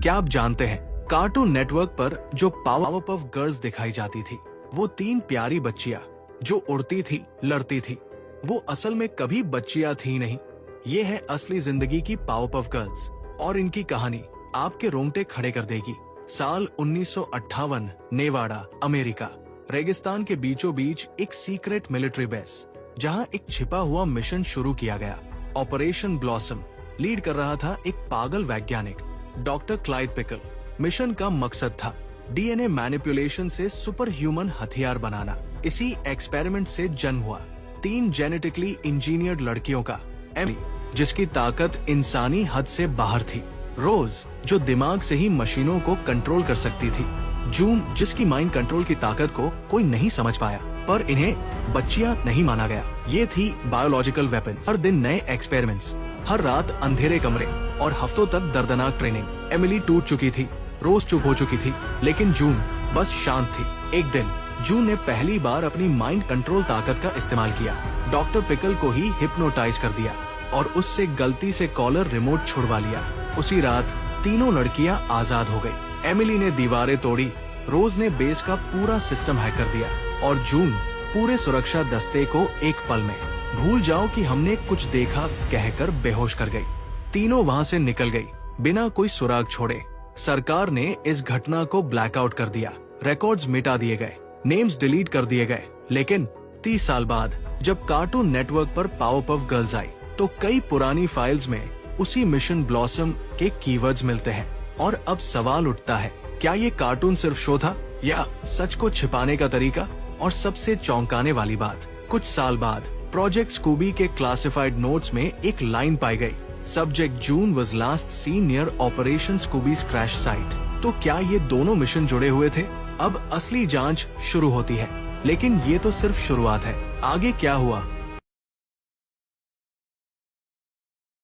क्या आप जानते हैं कार्टून नेटवर्क पर जो पावरपफ गर्ल्स दिखाई जाती थी वो 3 प्यारी बच्चियां जो उड़ती थी, लड़ती थी, वो असल में कभी बच्चियां थी नहीं। ये है असली जिंदगी की पावरपफ गर्ल्स और इनकी कहानी आपके रोंगटे खड़े कर देगी। साल 1958, नेवाडा, अमेरिका। रेगिस्तान के बीचों बीच एक सीक्रेट मिलिट्री बेस जहां एक छिपा हुआ मिशन शुरू किया गया। ऑपरेशन ब्लॉसम लीड कर रहा था एक पागल वैज्ञानिक डॉक्टर क्लाइड पिकल। मिशन का मकसद था डीएनए मैनिपुलेशन से सुपर ह्यूमन हथियार बनाना। इसी एक्सपेरिमेंट से जन्म हुआ 3 जेनेटिकली इंजीनियर्ड लड़कियों का। एमिली, जिसकी ताकत इंसानी हद से बाहर थी। रोज, जो दिमाग से ही मशीनों को कंट्रोल कर सकती थी। जून, जिसकी माइंड कंट्रोल की ताकत को कोई नहीं समझ पाया, पर इन्हें बच्चियां नहीं माना गया। ये थी बायोलॉजिकल वेपन्स। हर दिन नए एक्सपेरिमेंट्स, हर रात अंधेरे कमरे और हफ्तों तक दर्दनाक ट्रेनिंग। एमिली टूट चुकी थी, रोज चुप हो चुकी थी, लेकिन जून बस शांत थी। एक दिन जून ने पहली बार अपनी माइंड कंट्रोल ताकत का इस्तेमाल किया। डॉक्टर पिकल को ही हिप्नोटाइज कर दिया और उससे गलती से कॉलर रिमोट छुड़वा लिया। उसी रात तीनों लड़कियां आजाद हो गई। एमिली ने दीवारें तोड़ी, रोज ने बेस का पूरा सिस्टम हैक कर दिया और जून पूरे सुरक्षा दस्ते को एक पल में भूल जाओ कि हमने कुछ देखा कहकर बेहोश कर गई। तीनों वहां से निकल गई बिना कोई सुराग छोड़े। सरकार ने इस घटना को ब्लैकआउट कर दिया, रिकॉर्ड्स मिटा दिए गए, नेम्स डिलीट कर दिए गए। लेकिन 30 साल बाद जब कार्टून नेटवर्क पर पावरपफ गर्ल्स आई तो कई पुरानी फाइल्स में उसी मिशन ब्लॉसम के कीवर्ड्स मिलते हैं। और अब सवाल उठता है, क्या ये कार्टून सिर्फ शो था या सच को छिपाने का तरीका? और सबसे चौंकाने वाली बात, कुछ साल बाद प्रोजेक्ट स्कूबी के क्लासिफाइड नोट्स में एक लाइन पाई गई, subject June was last seen near operation Scooby's crash site. तो क्या ये दोनों मिशन जुड़े हुए थे? अब असली जांच शुरू होती है, लेकिन ये तो सिर्फ शुरुआत है। आगे क्या हुआ